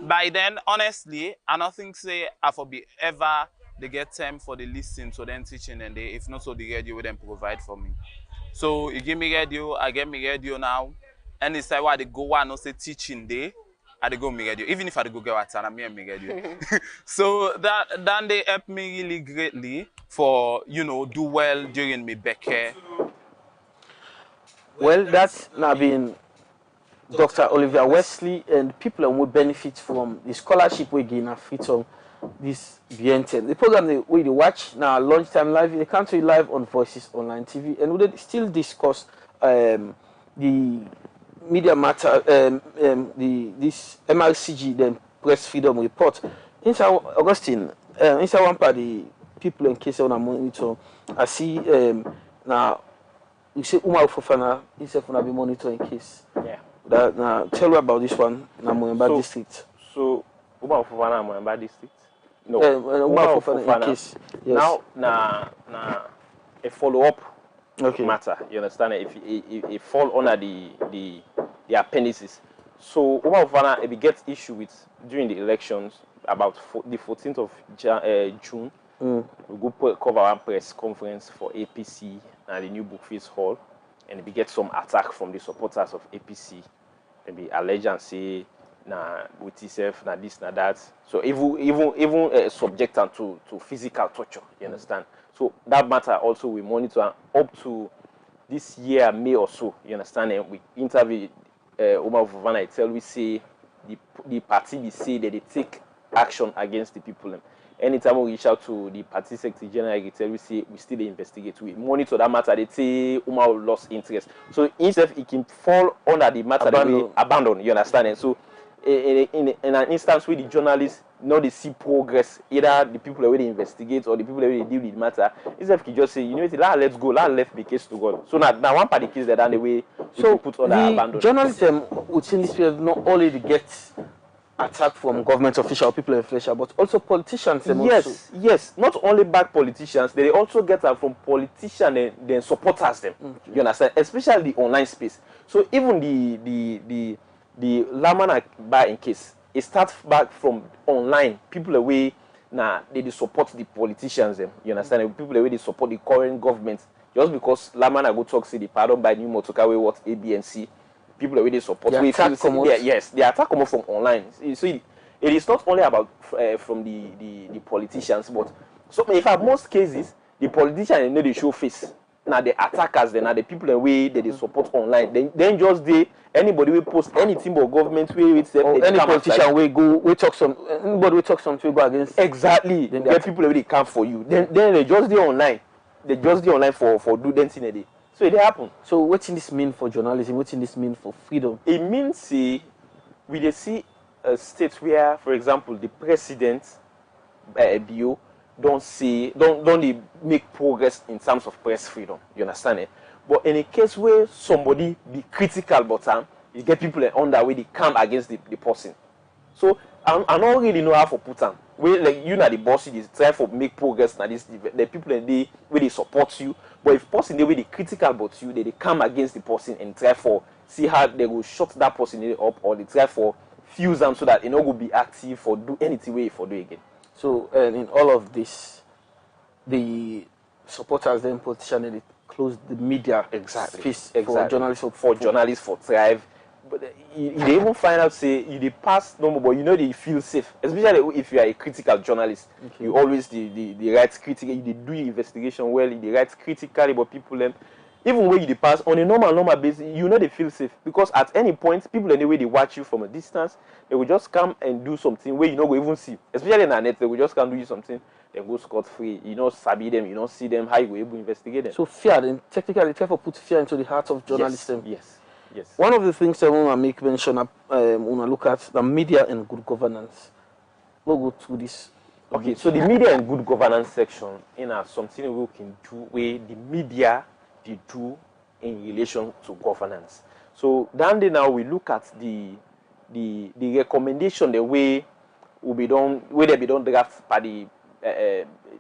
Speaker 11: by then, honestly, I don't think say I for be ever they get time for the listening to them teaching and they if not so the radio will then provide for me. So you give me radio, I get me radio now. And it's like why they go one say teaching day, I they go me radio. Even if I go get what I me radio. So that then they help me really greatly for do well during me back here.
Speaker 3: Well, that's now been Dr. Olivia Wesley, and people will benefit from the scholarship we gain at Freetown this BN10. The program we watch now lunchtime live in the country live on Voices Online TV, and we still discuss the media matter, this MRCG, then press freedom report. Inside Augustine, inside one part the people in case on a monitor, I see now you say Umar Fofana himself will be monitoring case.
Speaker 4: Yeah.
Speaker 3: Now tell me about this one in Moemba district.
Speaker 4: So Umar Fofana Moemba district? No.
Speaker 3: Umar Fofana case. Yes.
Speaker 4: Now a follow-up matter. You understand? If it fall under the appendices. So Umar Fofana it gets issue with during the elections about the 14th of June. We go cover one press conference for APC and the new Bookface Hall, and we get some attack from the supporters of APC. Maybe allege and say, nah, with himself, nah this, nah that. So even subject them to physical torture. You understand? So that matter also we monitor up to this year May or so. You understand? And we interview Umar Fofana. Tell we say the party they say that they take action against the people. Anytime we reach out to the party secretary general, we say we still investigate. We monitor that matter. They say Umar lost interest. So instead, it can fall under the matter that we abandon. You understand? And so in an instance where the journalists know they see progress, either the people that they investigate or the people that they deal with the matter, instead can just say, you know what, let's go, let's the case to God. So now one part of the case that the way so put under abandon.
Speaker 3: Journalists within this period not only get attack from government officials, people in official, but also politicians.
Speaker 4: Yes. Not only bad politicians, they also get that from politicians and then supporters them. You understand? Especially the online space. So even the Lamana bar in case it starts back from online. People away now they support the politicians them. You understand? People away they support the current government just because Lamana go talk say the pardon by new motorcar what A, B, and C. People already support.
Speaker 3: They
Speaker 4: attack come from online. So it is not only about from the politicians, but so in fact most cases the politicians they know they show face. Now the attackers, then are the people in way that they support online. Then just anybody will post anything but government way
Speaker 3: any politician we talk some anybody we talk something go against
Speaker 4: exactly. Then get people already come for you. Then they just do online. They just do online for do dancing a day. So it happen.
Speaker 3: So what does this mean for journalism? What does this mean for freedom?
Speaker 4: It means we dey see a state where, for example, the president BO don't make progress in terms of press freedom. You understand it? But in a case where somebody be critical about them, you get people on that way they come against the person. So I don't really know how to put them. Where like you know the boss is try for make progress now this the people in the where they support you. But if person the way they critical about you, they come against the person and try for see how they will shut that person up or they try for fuse them so that it not will be active or do anything way for do again.
Speaker 3: So in all of this, the supporters then politicians they close the media space for journalists
Speaker 4: for thrive. But you even find out say you pass normal, but you know they feel safe, especially if you are a critical journalist. You always the right critical. You do investigation well. You write critically about people.
Speaker 3: even when you pass on a normal basis, you know they feel safe because at any point, people anyway they watch you from a distance. They will just come and do something where you know go even see. Especially in a net, they will just come do you something. They go scot free. You know, sabi them. You don't see them. How you go able to investigate them?
Speaker 12: So fear, then technically, therefore put fear into the heart of journalists.
Speaker 3: Yes.
Speaker 12: One of the things I want to make mention of, when I look at the media and good governance, we'll go through this.
Speaker 3: Okay, so the media and good governance section in something we can do where the media they do in relation to governance. So down there now we look at the recommendation the way will be done where they be done draft by the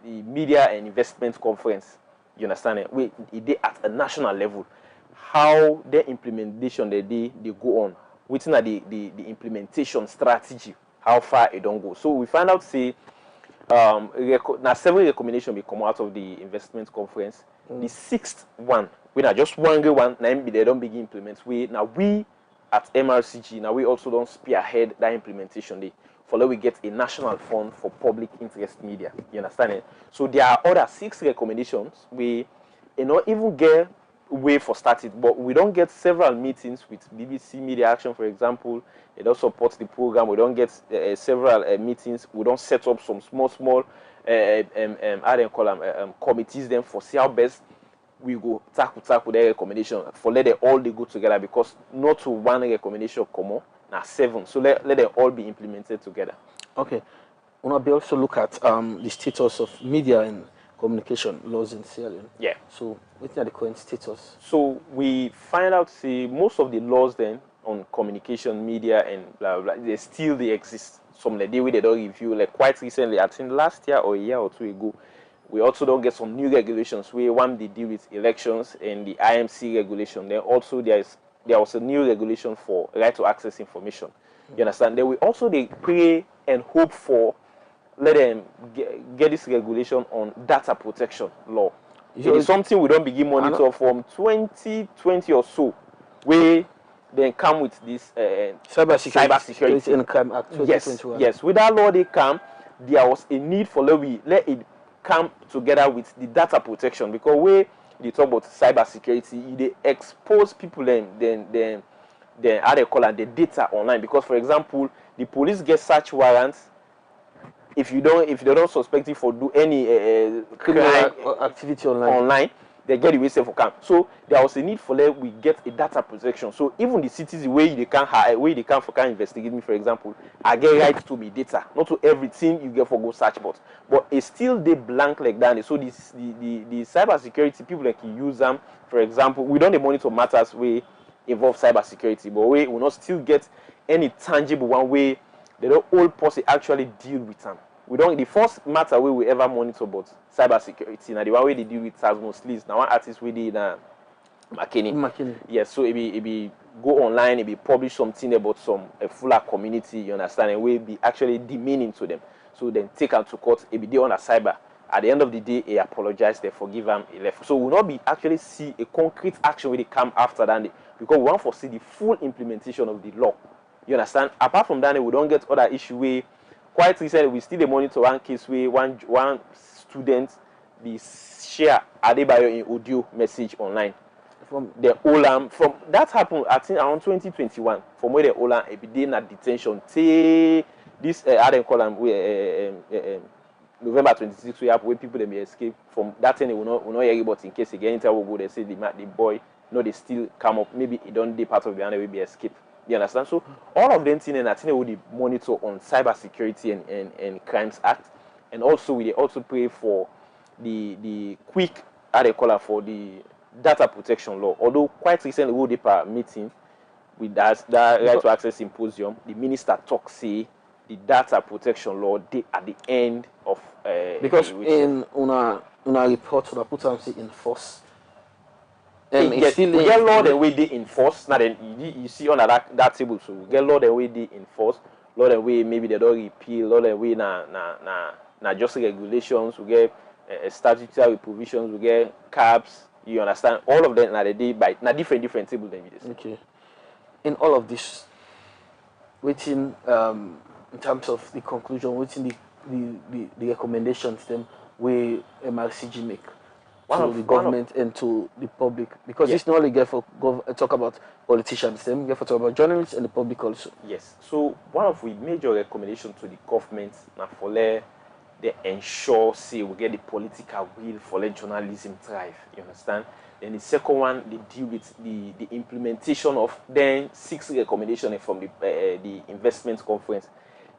Speaker 3: media and investment conference. You understand it? We they at a national level. How their implementation they go on. Within the implementation strategy, how far it don't go. So we find out say now several recommendations will come out of the investment conference. The sixth one, we now just one good one, now they don't begin implement. We at MRCG now we also don't spearhead that implementation day. For we get a national fund for public interest media. You understand it? So there are other 6 recommendations we even get way for started, but we don't get several meetings with BBC Media Action, for example. They don't support the program. We don't get several meetings. We don't set up some small how they call them committees them for see how best we go tackle their recommendation for let them all they go together because not to one recommendation come on now 7. So let them all be implemented together.
Speaker 12: Okay. We also look at the status of media and communication laws in Sierra Leone.
Speaker 3: Yeah.
Speaker 12: So what's the current status?
Speaker 3: So we find out see most of the laws then on communication, media and blah blah, they exist. Some the day we they don't review like quite recently, I think last year or a year or 2 ago. We also don't get some new regulations where one they deal with elections and the IMC regulation. Then also there was a new regulation for right to access information. You understand? Then we also they pray and hope for let them get this regulation on data protection law. It is something we don't begin monitor from 2020 or so, where they come with this
Speaker 12: Cybersecurity and Crime Act 2021.
Speaker 3: Yes. With that law they come, there was a need for let it come together with the data protection because where they talk about cybersecurity, they expose people then how they call it the data online because for example the police get search warrants. If they don't suspect you for do any criminal
Speaker 12: activity online,
Speaker 3: they get away safe for camp. So there was a need for we get a data protection. So even the cities where they can for can investigate me, for example, I get right to be data, not to everything you get for go search but it's still they blank like that. So the cybersecurity people that can use them, for example, we don't monitor matters where involve cybersecurity, but we will not still get any tangible one way they don't all policy actually deal with them. We don't. The first matter we ever monitor about cybersecurity. Now the one way they deal with has mostly is now one artist we did McKinney. Yes, so it be go online, it be publish something about a fuller community. You understand? And we be actually demeaning to them. So then take them to court. It be there on a cyber. At the end of the day, they apologize. They forgive them. He left. So we will not be actually see a concrete action where they come after that because we want to see the full implementation of the law. You understand? Apart from that, we don't get other issue where quite recently we still monitor one case where one student be share Adebayo in audio message online from the Olam. From that happened I think around 2021. From where the Olam a be in detention till this how they call them November 26th we have where people they may escape from that thing. They will not hear about in case again will go they say the boy they still come up maybe it don't be part of the other will be escape. You understand? So all of them things and I think we will monitor on cybersecurity and crimes act, and also we also pray for the quick how they call it for the data protection law. Although quite recently we did a meeting with that right to access symposium, the minister talk say the data protection law they at the end of
Speaker 12: because in una report una put am say enforce.
Speaker 3: Yes, we get law the way they enforce. Now then you see on that table, so we get law the way they enforce, law the way maybe they don't repeal, law the way na just regulations. We get statutory provisions, we get caps. You understand? All of them na the day by na different table then we
Speaker 12: okay. In all of this, waiting in terms of the conclusion, waiting the recommendations them we MRCG make.
Speaker 3: to the government and to the public, because it's not only get for talk about politicians, then get for talk about journalists and the public also.
Speaker 4: Yes. So one of the major recommendations to the government now for let they ensure say we get the political will for let journalism thrive. You understand? Then the second one, they deal with the implementation of then 6 recommendations from the investment conference.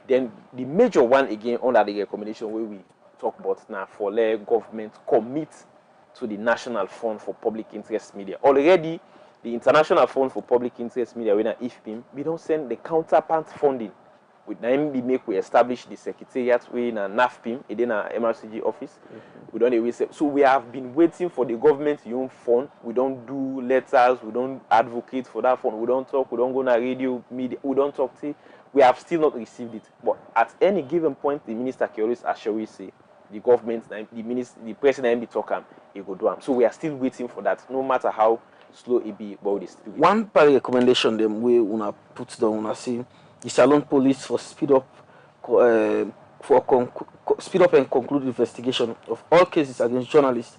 Speaker 4: Then the major one again under the recommendation where we talk about now for let government commit to the National Fund for Public Interest Media. Already, the International Fund for Public Interest Media, when IFPIM, we don't send the counterpart funding. With NIMB make we establish the secretariat in a NAFPIM, in a MRCG office. We don't always say, so we have been waiting for the government to own fund. We don't do letters, we don't advocate for that fund, we don't talk, we don't go on radio, media, we don't talk to. We have still not received it. But at any given point, the minister can always assure we say the government, the president be talking, he go do them. So we are still waiting for that, no matter how slow it be, but it still.
Speaker 3: One part recommendation them we una put down, una say the Salon Police for speed up speed up and conclude investigation of all cases against journalists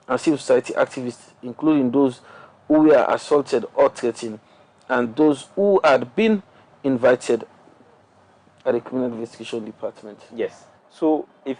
Speaker 3: and civil society activists, including those who were assaulted or threatened, and those who had been invited at the criminal investigation department.
Speaker 4: Yes. So if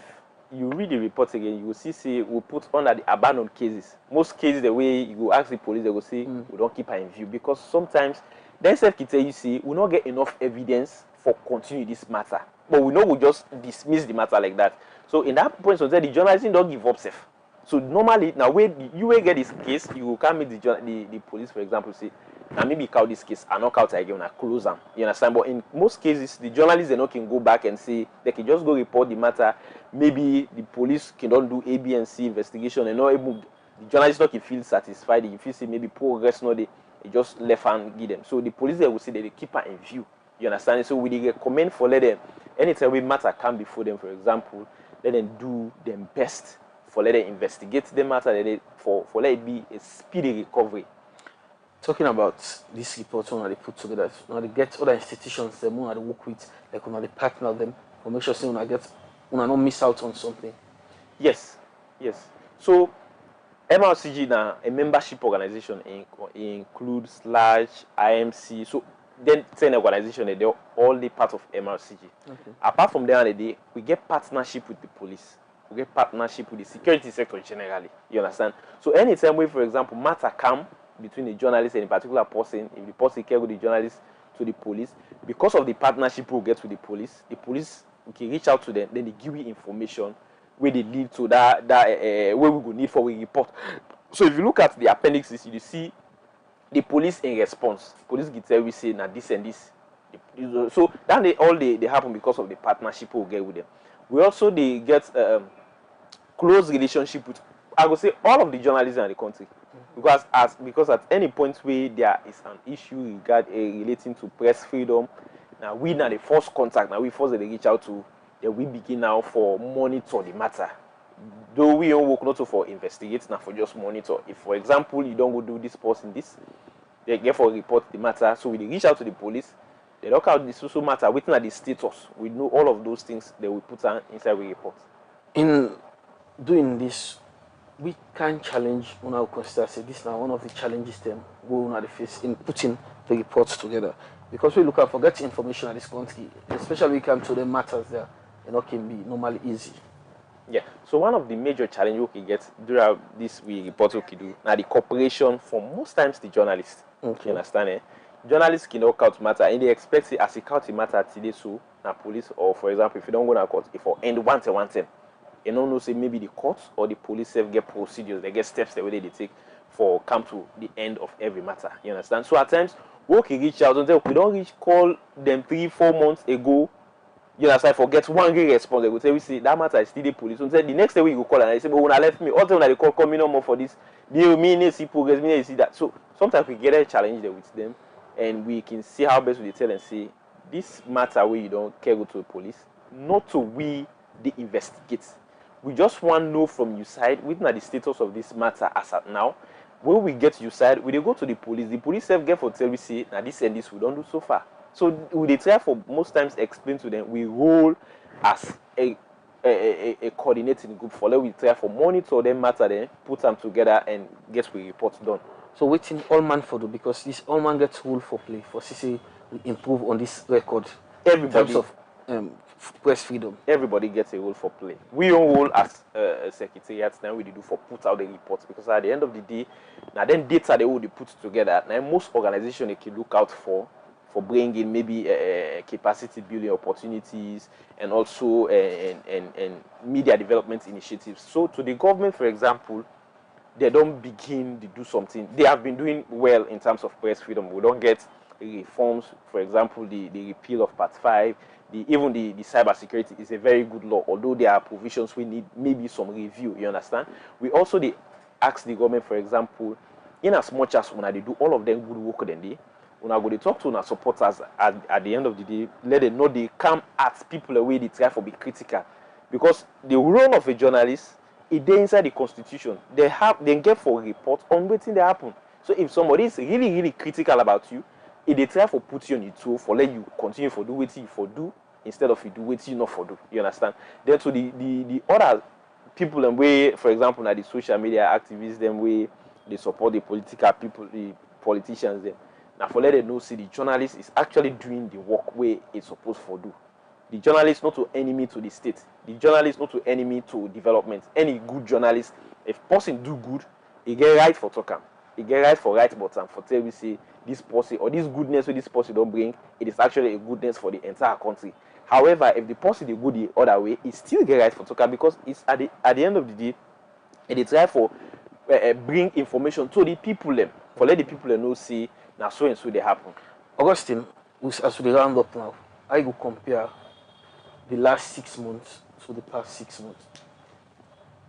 Speaker 4: you read the report again, you will see we put under the abandoned cases. Most cases, the way you go ask the police, they will say we don't keep her in view, because sometimes they self can tell you say we not get enough evidence for continue this matter, but we know we just dismiss the matter like that. So in that point, so the journalism don't give up safe. So normally now when you will get this case, you will come meet the police, for example, say now maybe count this case and knock out again and close them. You understand? But in most cases, the journalists they can go back and say they can just go report the matter. Maybe the police cannot do A, B, and C investigation and not able. The journalists not can feel satisfied. If you see maybe progress, no, they just left hand give them. So the police they will say that they keep her in view. You understand? So we recommend for let them anytime we matter come before them, for example, let them do them best for let them investigate the matter. For let it be a speedy recovery.
Speaker 3: Talking about this report, when they put together, when they get other institutions, them when they work with, like when they partner them, to make sure say when I not miss out on something.
Speaker 4: Yes, yes. So MRCG now a membership organization includes large IMC. So then 10 organization they're all the part of MRCG. Okay. Apart from there, we get partnership with the police. We get partnership with the security sector generally. You understand? So anytime we, for example, matter come between the journalist and a particular person, if the person can with the journalist to the police, because of the partnership we get with the police can reach out to them, then they give you information where they lead to that where we go need for a report. So if you look at the appendixes, you see the police in response. Police can tell we say now this and this. So that they happen because of the partnership we get with them. We also they get close relationship with, I would say, all of the journalists in the country. Because at any point where there is an issue relating to press freedom, now we now the first contact, now we first they reach out to, then we begin now for monitor the matter. Though we don't work not for investigate, now for just monitor. If for example you don't go do this person this, they get for report the matter. So we reach out to the police, they look out the social matter, waiting at the status. We know all of those things that we put inside the report.
Speaker 3: In doing this, we can challenge when I consider say this now one of the challenges them we will face in putting the reports together, because we look at forget information in this country, especially when it comes to the matters there, can be normally easy.
Speaker 4: Yeah. So one of the major challenges we can get during this report we can do now the cooperation from most times the journalists. Okay. You understand? Eh? Journalists can knock out matter and they expect it as a county matter today so now police, or for example if you don't go to court if for end one time. You don't know, say maybe the courts or the police get procedures, they get steps the way they take for come to the end of every matter. You understand? So at times we can reach out and say we don't reach call them 3-4 months ago. You understand? Forget one great response. They will say we see that matter is still the police. So the next day we go call and they say, but when I left me, all the time they call me no more for this. They mean see progress, me see that. So sometimes we get a challenge there with them and we can see how best we tell and say this matter where you don't care go to the police, not to we the investigate. We just want to know from your side, what are the status of this matter as at now. When we get to your side, we go to the police self get for tell we say, now this and this we don't do so far. So we try for most times explain to them, we role as a a coordinating group for let we try for monitor them matter then put them together and get we report done.
Speaker 3: So waiting all man for do because this all man gets rule for play for CC we improve on this record.
Speaker 4: Everybody
Speaker 3: in terms of press freedom.
Speaker 4: Everybody gets a role for play. We don't role as a secretariat now we do for put out the reports because at the end of the day, now then data they will be put together. Now most organizations they can look out for bringing maybe capacity building opportunities and also and media development initiatives. So to the government, for example, they don't begin to do something. They have been doing well in terms of press freedom. We don't get reforms, for example, the repeal of Part 5, even the cybersecurity is a very good law, although there are provisions we need maybe some review, you understand? We also ask the government, for example, in as much as when they do all of them good work then they, when I go to talk to our supporters at the end of the day, let them know they come at people away they try for be critical. Because the role of a journalist is there inside the constitution. They get for a report on what thing they happen. So if somebody is really, really critical about you, if they try for put you on your toe for let you continue for do what you for do instead of you do what you not for do. You understand? Then to the other people and way, for example, now the social media activists, them way they support the political people, the politicians them. Now for let them know, see the journalist is actually doing the work where it's supposed to do. The journalist not to enemy to the state. The journalist not to enemy to development. Any good journalist, if person do good, he get right for talking. He get right for right button for tell we say this policy or this goodness with this policy don't bring, it is actually a goodness for the entire country. However, if the policy they go the other way, it still get right for talking because it's at the end of the day, it is right for bring information to the people them. For let the people them know see now so and so they happen.
Speaker 3: Augustine, as we round up now, I go compare the last 6 months to the past 6 months.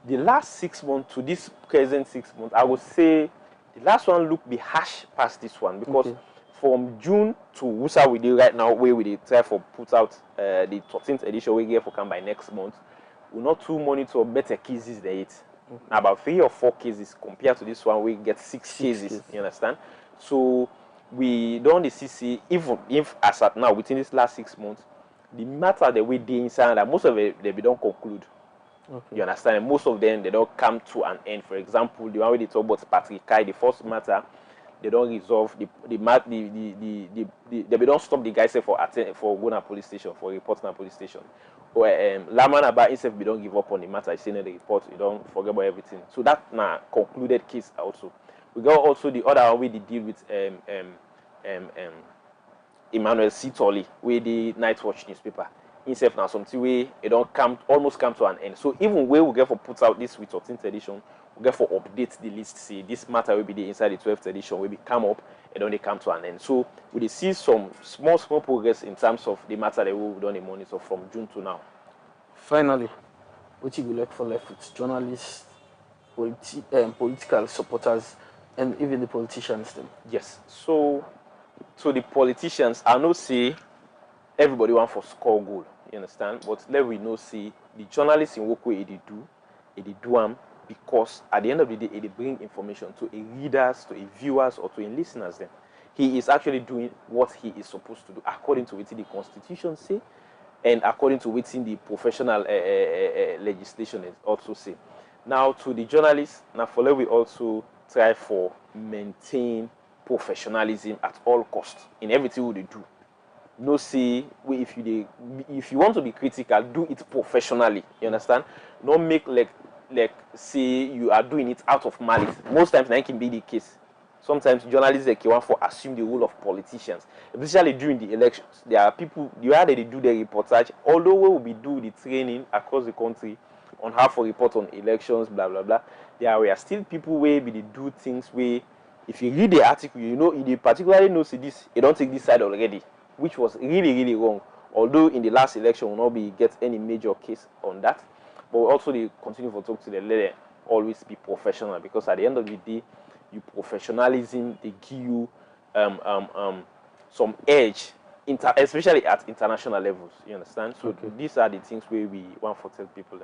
Speaker 4: The last 6 months to this present 6 months, I would say the last one look be harsh past this one because from June to Wusa we do right now where we try for put out the 13th edition we get for come by next month. We not too monitor better cases than it. About 3 or 4 cases compared to this one we get 6 cases. You understand? So we don't see even if as at now within this last 6 months the matter that we did inside that most of it they don't conclude. You understand? Most of them they don't come to an end. For example, the one we talk about Patrick Kai, the first matter, they don't resolve they don't stop the guy say for going to police station for reporting at police station. Or Laman about himself we don't give up on the matter. He's saying the report, you don't forget about everything. So that concluded case also. We got also the other one we deal with Emmanuel Sitoli, with the Night Watch newspaper. Himself now something way it don't almost come to an end. So even where we get for put out this with 13th edition, we get for update the list. See this matter will be the inside the 12th edition will be come up and then they come to an end. So we see some small progress in terms of the matter that we've done in monitor from June to now.
Speaker 3: Finally, what you would like for left with journalists, political supporters, and even the politicians then?
Speaker 4: Yes. So the politicians, I know say everybody want for score goal, you understand? But let we know see the journalists in work way they do them because at the end of the day they bring information to a readers, to a viewers, or to a listeners then. He is actually doing what he is supposed to do according to what the constitution say and according to what the professional legislation is also say. Now to the journalists, now for let we also try for maintain professionalism at all costs in everything they do. No say if you want to be critical, do it professionally. You understand? Don't make like say you are doing it out of malice. Most times that can be the case. Sometimes journalists like you want for assume the role of politicians, especially during the elections. There are people the way they do their reportage. Although we will be do the training across the country on how to report on elections, blah blah blah. There are still people where they do things where if you read the article, you know they particularly know see this, you don't take this side already, which was really really wrong. Although in the last election will not be get any major case on that, but also they continue to talk to the leader always be professional because at the end of the day, you professionalism they give you some edge, especially at international levels. You understand? So these are the things where we want to tell people.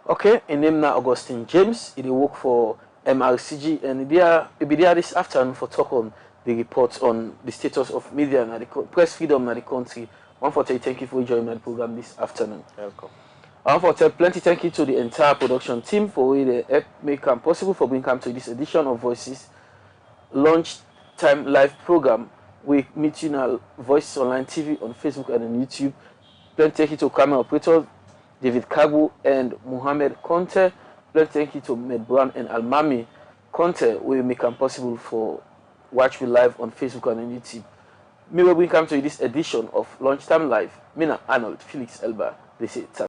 Speaker 3: Okay, and name now Augustine James. He work for MRCG and be there this afternoon for talk on the reports on the status of media and the press freedom in the country. One for thank you for joining the program this afternoon.
Speaker 4: Welcome.
Speaker 3: I want to tell plenty thank you to the entire production team for the help make it possible for bringing to this edition of Voices lunchtime live program. We meet you now Voices Online TV on Facebook and on YouTube. Plenty thank you to camera operator David Kagu and Mohammed Conte. Plenty thank you to Med Brown and Almami Conte. We make it possible for watch me live on Facebook and on YouTube. Me will bring to this edition of Lunchtime Live. Mina Arnold Felix Elba. They say